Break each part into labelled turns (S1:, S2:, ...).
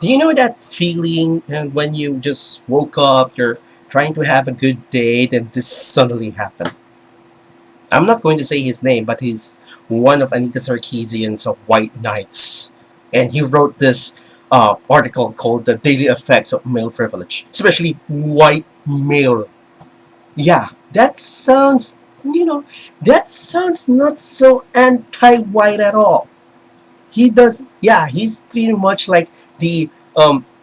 S1: Do you know that feeling and when you just woke up, you're trying to have a good day, then this suddenly happened? I'm not going to say his name, but he's one of Anita Sarkeesian's White Knights. And he wrote this article called The Daily Effects of Male Privilege, especially white male. Yeah, that sounds, that sounds not so anti-white at all. He does, yeah, he's pretty much like the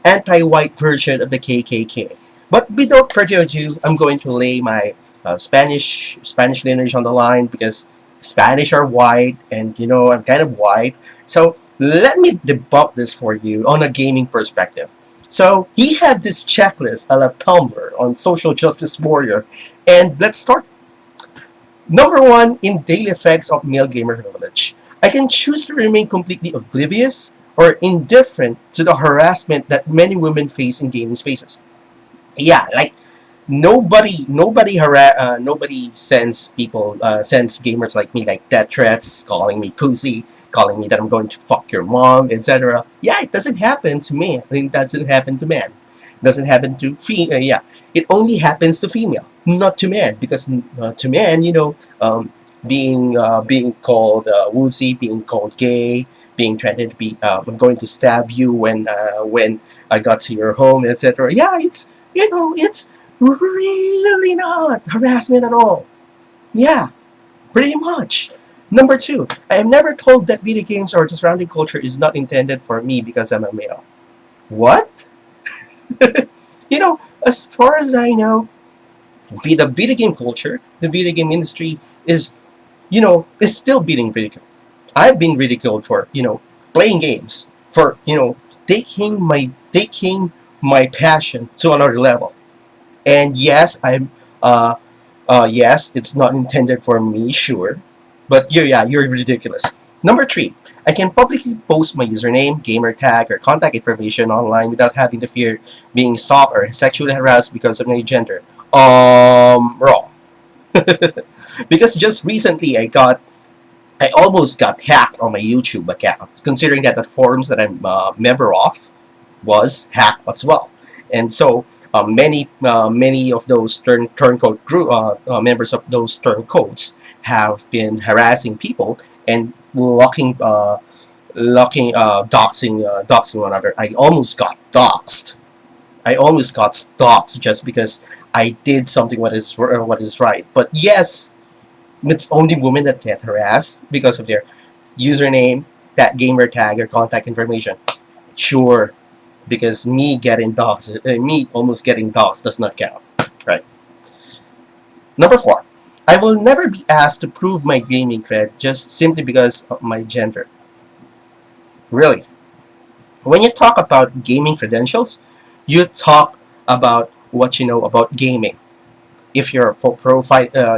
S1: anti-white version of the KKK. But without further ado, I'm going to lay my Spanish lineage on the line because Spanish are white, and I'm kind of white. So let me debunk this for you on a gaming perspective. So he had this checklist a la Tumblr on social justice warrior, and let's start. Number one, in daily effects of male gamer privilege. I can choose to remain completely oblivious or indifferent to the harassment that many women face in gaming spaces. Yeah, like nobody sends gamers like me like death threats, calling me pussy, calling me that I'm going to fuck your mom, etc. Yeah, it doesn't happen to me. I mean, it doesn't happen to men. It doesn't happen to female. Yeah, it only happens to female, not to men, because to men, being called woozy, being called gay, being threatened to be I'm going to stab you when I got to your home, etc. Yeah, it's really not harassment at all. Yeah, pretty much. Number two, I am never told that video games or the surrounding culture is not intended for me because I'm a male. What? As far as I know, the video game culture, the video game industry is still being ridiculed. I've been ridiculed for, playing games, for, taking my passion to another level. And yes, yes, it's not intended for me, sure, but yeah, you're ridiculous. Number three, I can publicly post my username, gamer tag, or contact information online without having to fear being stalked or sexually harassed because of my gender. Wrong. Because just recently I almost got hacked on my YouTube account, considering that the forums that I'm a member of was hacked as well. And so many of those turncoat group members of those turncoats have been harassing people and doxing one another. I almost got doxed. I almost got doxed just because I did something what is right. But yes, it's only women that get harassed because of their username, that gamer tag, or contact information. Sure, because me almost getting doxxed does not count, right? Number four, I will never be asked to prove my gaming cred just simply because of my gender. Really, when you talk about gaming credentials, you talk about what you know about gaming. If you're a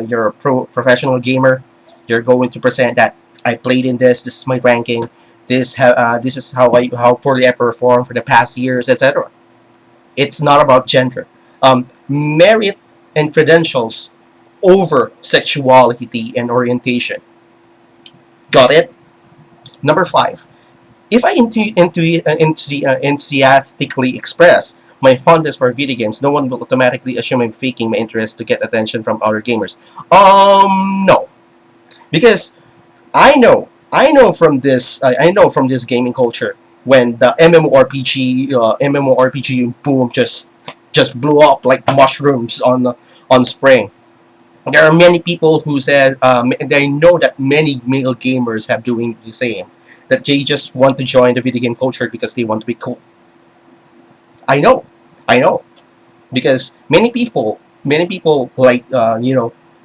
S1: you're a professional gamer, you're going to present that I played in this. This is my ranking. This is how poorly I performed for the past years, etc. It's not about gender. Merit and credentials over sexuality and orientation. Got it? Number five. If I enthusiastically express my fondness for video games, no one will automatically assume I'm faking my interest to get attention from other gamers. No, because I know from I know from this gaming culture when the MMORPG boom just blew up like mushrooms on spring. There are many people who said they know that many male gamers have doing the same. That they just want to join the video game culture because they want to be cool. I know, I know, because many people like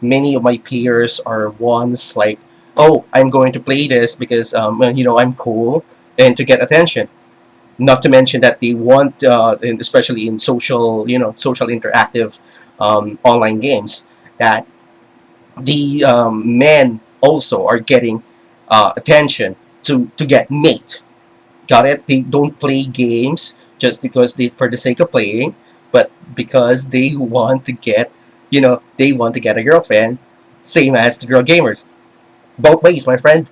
S1: many of my peers are ones like, oh, I'm going to play this because I'm cool and to get attention. Not to mention that they want, and especially in social interactive online games, that the men also are getting attention to get mate. Got it? They don't play games just because they for the sake of playing, but because they want to get a girlfriend, same as the girl gamers. Both ways, my friend.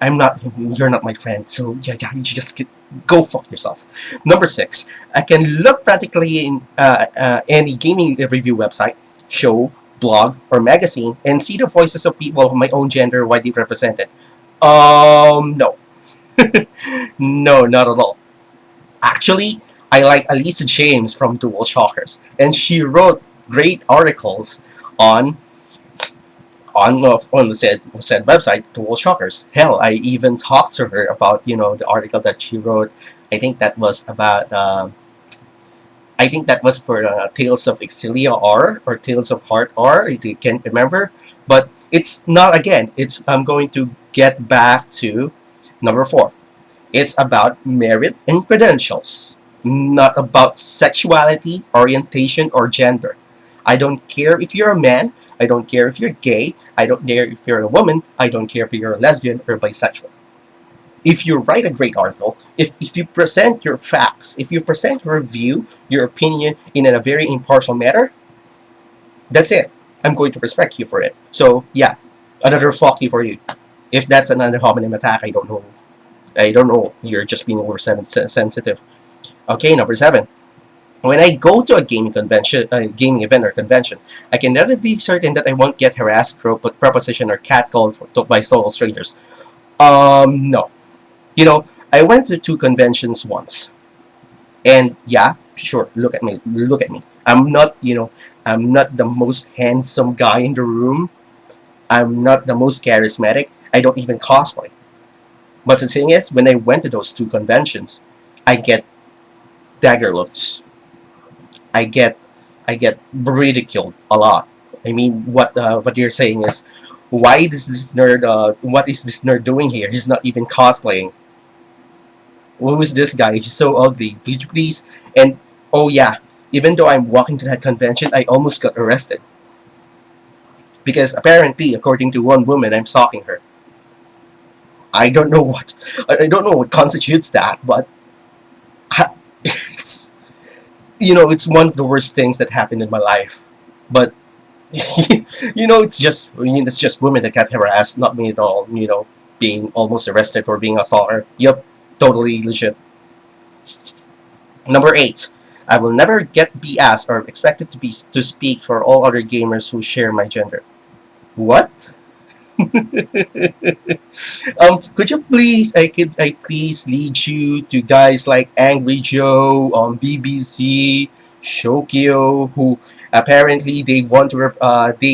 S1: I'm not. You're not my friend. So yeah, yeah. You just get. Go fuck yourself. Number six, I can look practically in any gaming review website, show, blog, or magazine and see the voices of people of my own gender widely represented. No. No, not at all. Actually, I like Alisa James from Dual Shockers, and she wrote great articles on on the said website, Dual Shockers. Hell, I even talked to her about the article that she wrote. I think that was about I think that was for Tales of Exilia R or Tales of Heart R. I can't remember, but it's not again. It's I'm going to get back to number four. It's about merit and credentials, not about sexuality, orientation, or gender. I don't care if you're a man. I don't care if you're gay. I don't care if you're a woman. I don't care if you're a lesbian or bisexual. If you write a great article, if you present your facts, if you present your view, your opinion in a very impartial manner, that's it. I'm going to respect you for it. So yeah, another fuck you for you. If that's another hominem attack, I don't know. I don't know. You're just being sensitive. Okay, number seven. When I go to a gaming convention, a gaming event or convention, I can never be certain that I won't get harassed, proposition, or catcalled by total strangers. No. I went to two conventions once, and yeah, sure. Look at me. Look at me. I'm not the most handsome guy in the room. I'm not the most charismatic. I don't even cosplay. But the thing is, when I went to those two conventions, I get dagger looks. I get I get ridiculed a lot. I mean, what you're saying is, why is this nerd? What is this nerd doing here? He's not even cosplaying. Who is this guy? He's so ugly. Would you please? And oh yeah, even though I'm walking to that convention, I almost got arrested because apparently, according to one woman, I'm stalking her. I don't know what I don't know what constitutes that, but it's it's one of the worst things that happened in my life. But it's just women that get harassed, not me at all. Being almost arrested for being a stalker. Yep, totally legit. Number eight. I will never be asked or expected to speak for all other gamers who share my gender. What? Could you please? I please lead you to guys like Angry Joe on BBC, Shokyo, who apparently they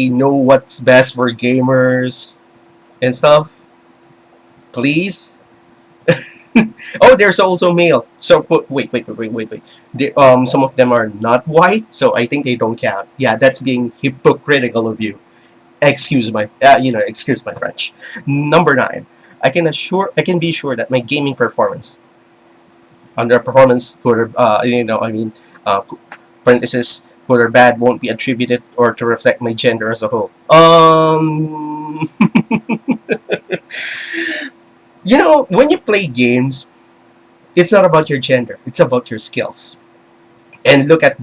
S1: know what's best for gamers and stuff. Please. Oh, there's also male. So wait. Some of them are not white, so I think they don't count. Yeah, that's being hypocritical of you. Excuse my French. Number nine. I can be sure that my gaming performance, under performance, good or parenthesis, good or bad, won't be attributed or to reflect my gender as a whole. When you play games, it's not about your gender. It's about your skills. And look at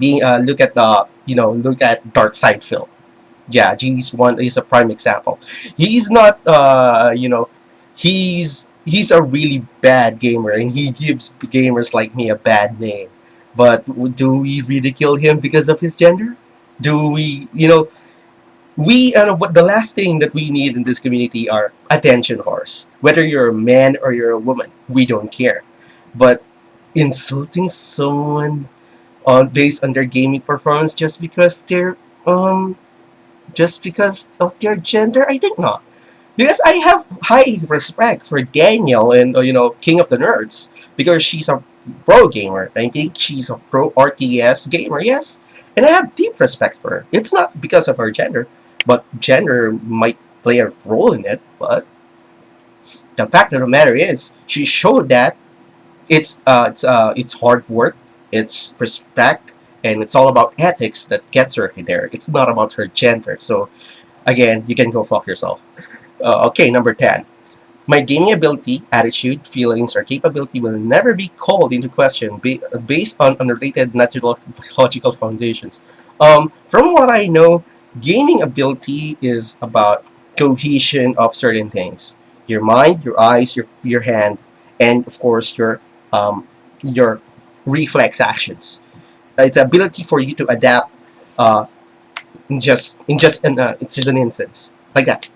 S1: Dark Side Phil. Yeah, he's a prime example. He's not he's a really bad gamer and he gives gamers like me a bad name. But do we ridicule him because of his gender? Do what the last thing that we need in this community are attention whores. Whether you're a man or you're a woman, we don't care. But insulting someone on based on their gaming performance just because of their gender, I think not. Because I have high respect for Daniel and King of the Nerds because she's a pro gamer. I think she's a pro RTS gamer, yes, and I have deep respect for her. It's not because of her gender, but gender might play a role in it. But the fact of the matter is, she showed that it's hard work, it's respect, and it's all about ethics that gets her there. It's not about her gender. So again, you can go fuck yourself. Okay, number 10. My gaming ability, attitude, feelings, or capability will never be called into question based on unrelated natural biological foundations. From what I know, gaming ability is about cohesion of certain things: your mind, your eyes, your hand, and of course your your reflex actions. It's the ability for you to adapt uh, it's just an instance like that.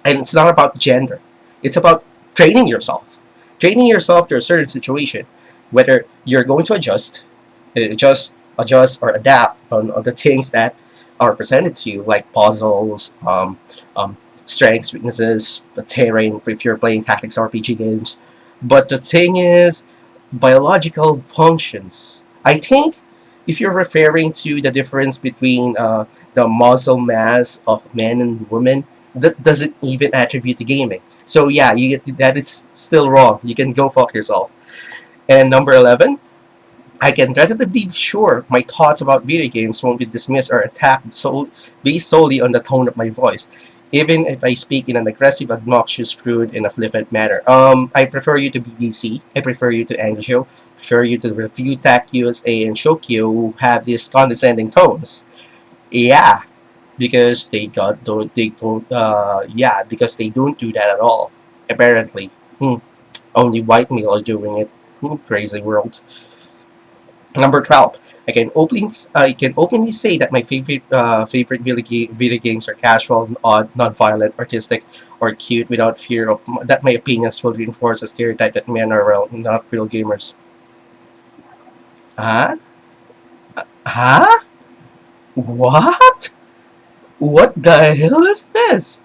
S1: And it's not about gender. It's about training yourself, training yourself to a certain situation, whether you're going to adjust or adapt on the things that are presented to you, like puzzles, um, strengths, weaknesses, the terrain if you're playing tactics RPG games. But the thing is, biological functions. I think if you're referring to the difference between the muscle mass of men and women, that doesn't even attribute to gaming. So yeah, you get that it's still wrong. You can go fuck yourself. And number 11, I can relatively be sure my thoughts about video games won't be dismissed or attacked based solely on the tone of my voice, even if I speak in an aggressive, obnoxious, crude, and a flippant manner. I prefer you to BBC. I prefer you to Angjo. I prefer you to Review Tech USA and Shokyo, who have these condescending tones. Yeah, because they don't because they don't do that at all. Apparently, only white male are doing it. Crazy world. Number 12. I can openly say that my favorite video games are casual, odd, non-violent, artistic, or cute without fear of that my opinions will reinforce the stereotype that men are not real gamers. Huh? Huh? What? What the hell is this?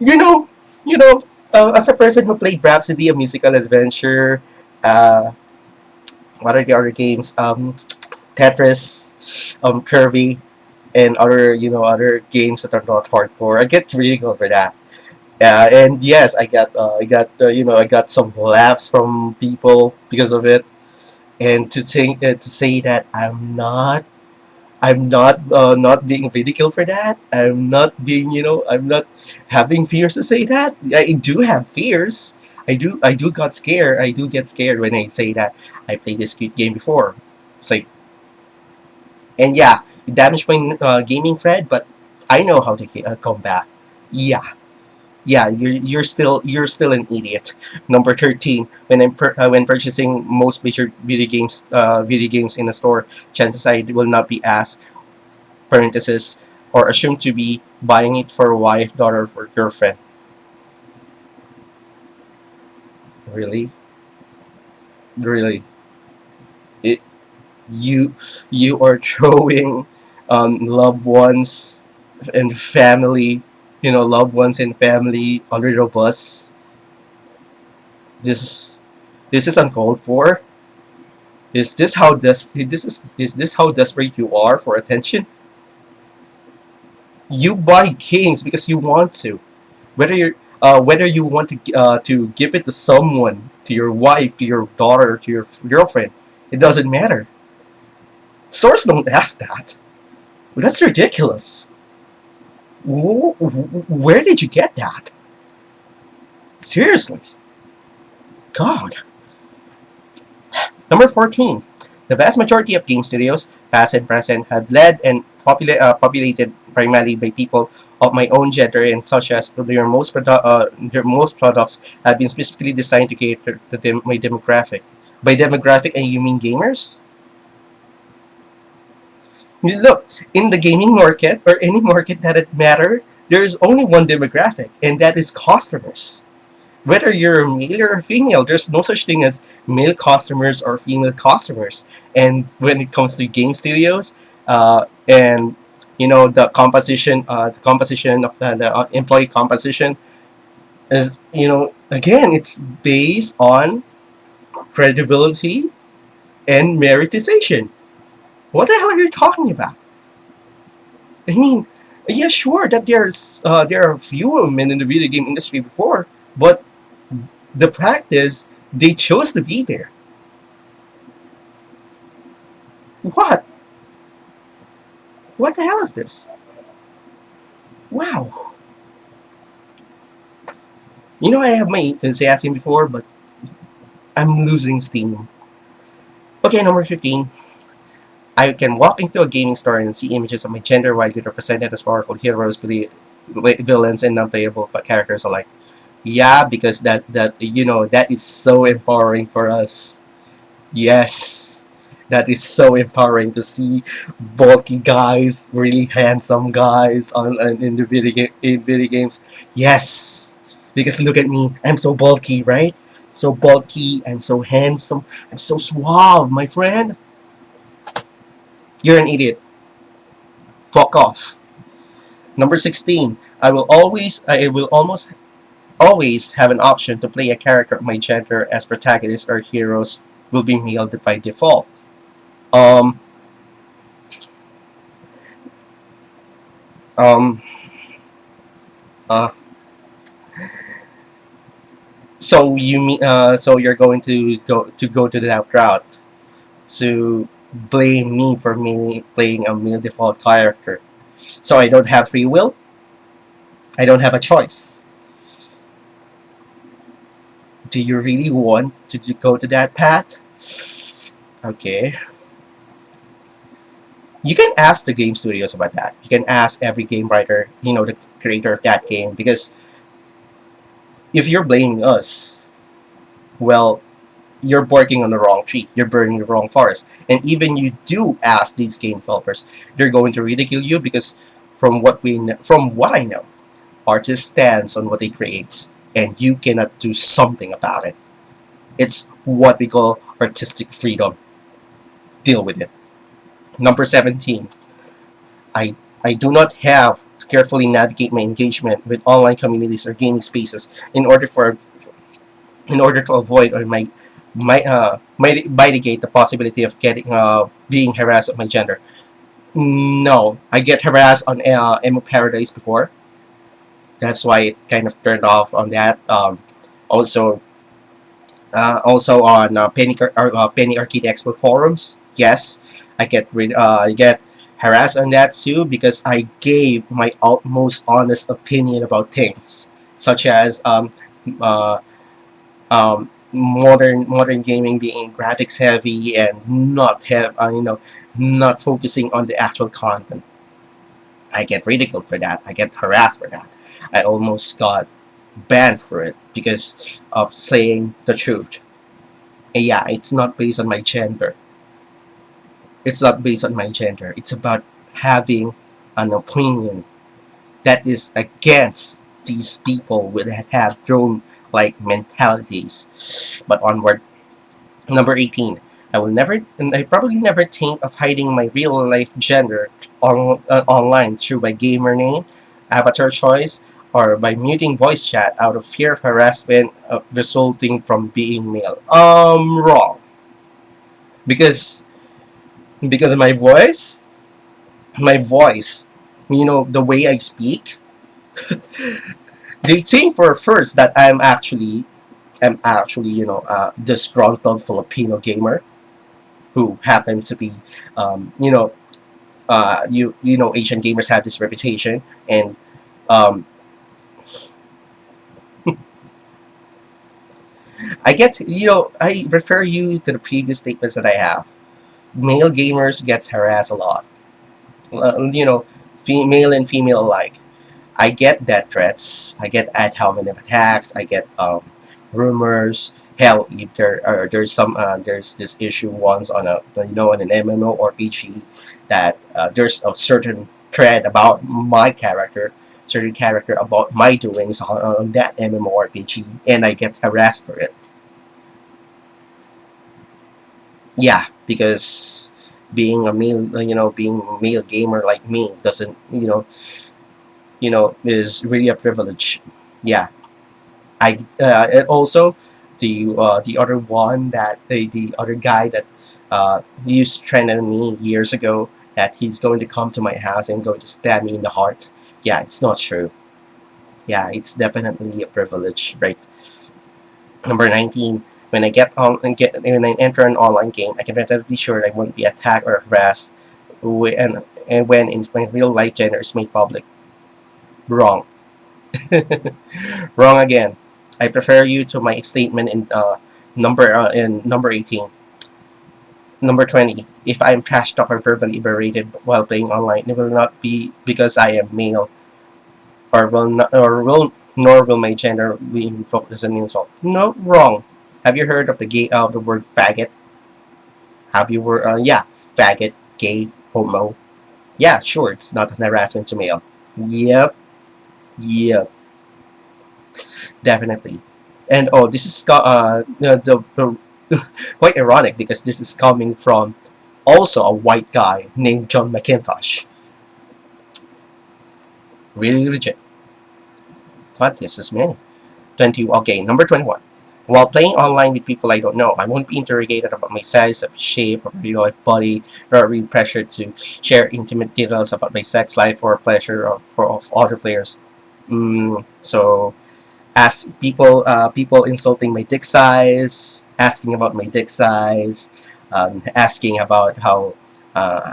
S1: You know, you know, as a person who played Rhapsody, a musical adventure, uh, what are the other games? Tetris, Kirby, and other games that are not hardcore. I get ridiculed for that. And yes, I got some laughs from people because of it. And to say that I'm not being ridiculed for that. I'm not having fears to say that. I do have fears. I do get scared when I say that I played this game before. It's like, and yeah, it damaged my gaming cred, but I know how to come back. Yeah, yeah, you're still an idiot. Number 13. When purchasing most major video games in a store, chances I will not be asked parenthesis or assumed to be buying it for a wife, daughter, or girlfriend. Really, really, it you you are throwing loved ones and family, loved ones and family under the bus. This this is uncalled for. Is this how desperate you are for attention? You buy games because you want to. Whether you want to give it to someone, to your wife, to your daughter, to your girlfriend, it doesn't matter. Stores don't ask that. That's ridiculous. Where did you get that? Seriously, God. Number 14. The vast majority of game studios, past and present, have led and populated primarily by people of my own gender, and such as their most products have been specifically designed to cater to my demographic. By demographic, you mean gamers? Look, in the gaming market or any market that it matter, there is only one demographic, and that is customers. Whether you're male or female, there's no such thing as male customers or female customers. And when it comes to game studios, and the composition of the employee composition is, again, it's based on credibility and meritization. What the hell are you talking about? I mean, yeah, sure that there are a few women in the video game industry before, but the practice, they chose to be there. What? What the hell is this? Wow. I have my enthusiasm before, but I'm losing steam. Okay, number 15. I can walk into a gaming store and see images of my gender widely represented as powerful heroes, villains, and non-playable characters alike. Yeah, because that is so empowering for us. Yes, that is so empowering to see bulky guys, really handsome guys in the video games. Yes, because look at me, I'm so bulky, right? So bulky, I'm so handsome, I'm so suave, my friend. You're an idiot. Fuck off. Number 16. I will almost always have an option to play a character of my gender as protagonist or heroes will be male by default. Um, um, uh, so you're going to go to that route to blame me for me playing a male default character. So I don't have free will. I don't have a choice. Do you really want to go to that path? Okay. You can ask the game studios about that. You can ask every game writer, the creator of that game, because if you're blaming us, well, you're barking on the wrong tree. You're burning the wrong forest. And even you do ask these game developers, they're going to ridicule you because from what I know, artist stands on what they create, and you cannot do something about it. It's what we call artistic freedom. Deal with it. Number 17. I I do not have to carefully navigate my engagement with online communities or gaming spaces in order to avoid or mitigate the possibility of getting being harassed of my gender. No, I get harassed on Emo Paradise before. That's why it kind of turned off on that. Also, also on Penny Arcade Expo forums. Yes, I get harassed on that too because I gave my utmost honest opinion about things such as uh, modern gaming being graphics heavy and not focusing on the actual content. I get ridiculed for that. I get harassed for that. I almost got banned for it because of saying the truth. And yeah, it's not based on my gender. It's not based on my gender. It's about having an opinion that is against these people that have drone like mentalities. But onward. Number 18. I probably never think of hiding my real life gender online through my gamer name, avatar choice, or by muting voice chat out of fear of harassment resulting from being male. Wrong. Because of my voice, the way I speak, they think for first that I'm actually a disgruntled Filipino gamer who happen to be, you know, Asian gamers have this reputation, and um, I refer you to the previous statements that I have. Male gamers gets harassed a lot, female and female alike. I get death threats. I get ad hominem attacks. I get rumors. Hell, if there's this issue once on on an MMORPG that there's a certain thread about my character, certain character about my doings on that MMORPG, and I get harassed for it. Yeah, because being a male gamer like me doesn't, is really a privilege. Yeah, and also the other one that the other guy that used to threaten me years ago that he's going to come to my house and going to stab me in the heart. Yeah, it's not true. Yeah, it's definitely a privilege, right? Number 19. When I enter an online game, I can relatively sure I won't be attacked or harassed and when in my real life gender is made public. Wrong. Wrong again. I prefer you to my statement in number 18. Number 20. If I am trash talk or verbally berated while playing online, it will not be because I am male or will nor will my gender be invoked as an insult. No, wrong. Have you heard of the word faggot? Have you were yeah, faggot, gay, homo? Yeah, sure, it's not an harassment to male. Yep, yep, definitely. And oh, this is quite ironic because this is coming from also a white guy named Jon MacIntosh. Really legit. But this is me. 20. Okay, number 21. While playing online with people I don't know, I won't be interrogated about my size, of shape, of real life body, nor be pressured to share intimate details about my sex life or pleasure of other players. So, as people insulting my dick size, asking about my dick size, asking about how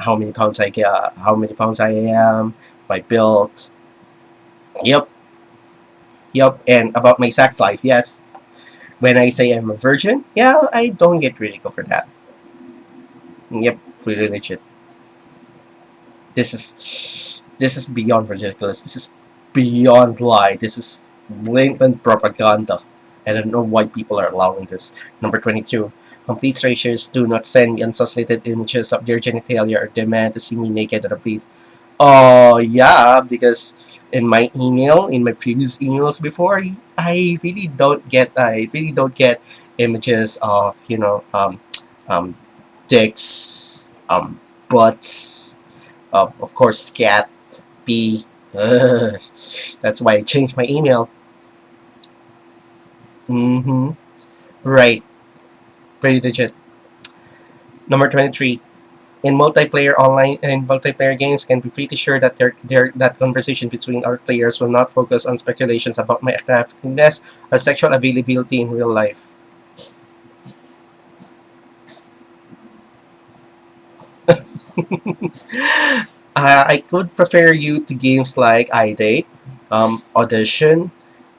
S1: many pounds I get, how many pounds I am, my build. Yep, yep, and about my sex life. Yes, when I say I'm a virgin, yeah, I don't get ridiculed for that. Yep, really legit. This is beyond ridiculous. This is beyond lie. This is blatant propaganda. I don't know why people are allowing this. Number 22. Complete strangers do not send me unsolicited images of their genitalia or demand to see me naked on a feed. Oh, yeah, because in my previous emails before, I really don't get images of, um, dicks, butts, of course, scat, pee. Ugh. That's why I changed my email. Mm-hmm. Right. Pretty legit. Number 23. In multiplayer games, can be pretty sure that that conversation between our players will not focus on speculations about my attractiveness or sexual availability in real life. I could prefer you to games like iDate, Audition,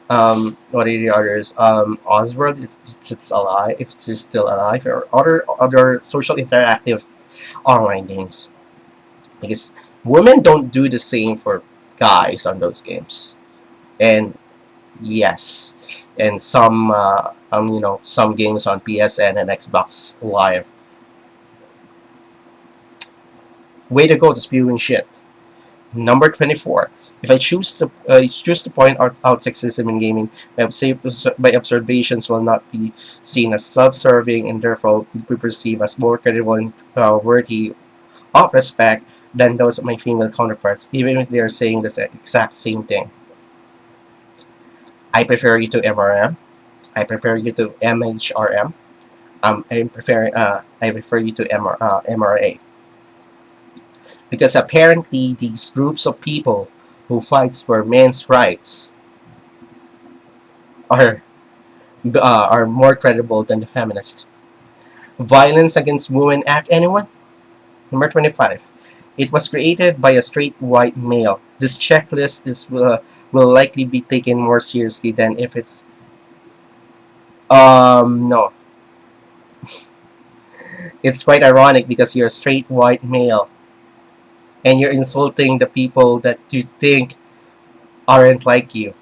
S1: what are the others? Oswald, if it's alive, if it's still alive, or other social interactive online games. Because women don't do the same for guys on those games. And yes, and some games on PSN and Xbox Live. Way to go to spewing shit. Number 24. If I choose to point out sexism in gaming, my observations will not be seen as self-serving and therefore will be perceived as more credible and worthy of respect than those of my female counterparts, even if they are saying the exact same thing. I prefer you to MRM. I prefer you to MHRM. I refer you to MRA, because apparently these groups of people who fights for men's rights are are more credible than the feminists. Violence Against Women Act, anyone? Number 25. It was created by a straight white male. This checklist will likely be taken more seriously than if it's no. It's quite ironic because you're a straight white male and you're insulting the people that you think aren't like you.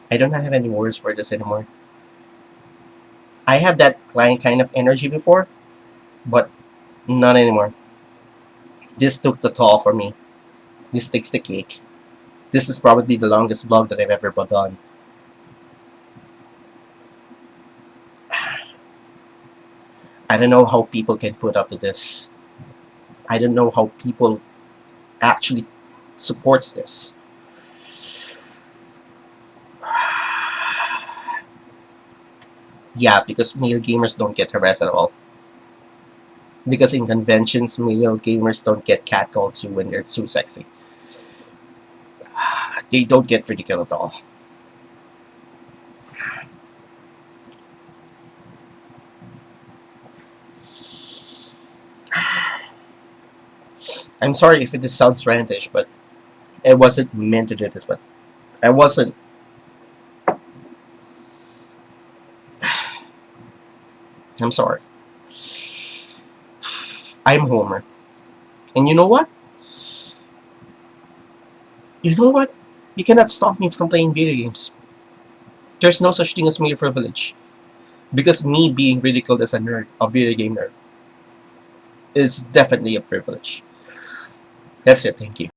S1: I don't have any words for this anymore. I had that kind of energy before, but not anymore. This took the toll for me. This takes the cake. This is probably the longest vlog that I've ever done. I don't know how people can put up to this. I don't know how people actually supports this. Yeah, because male gamers don't get harassed at all. Because in conventions, male gamers don't get catcalled to when they're too sexy. They don't get ridiculed at all. I'm sorry if this sounds rantish, but I wasn't meant to do this, but I wasn't. I'm sorry. I'm Homer. And you know what? You know what? You cannot stop me from playing video games. There's no such thing as mere privilege. Because me being ridiculed as a nerd, a video game nerd, is definitely a privilege. That's it. Thank you.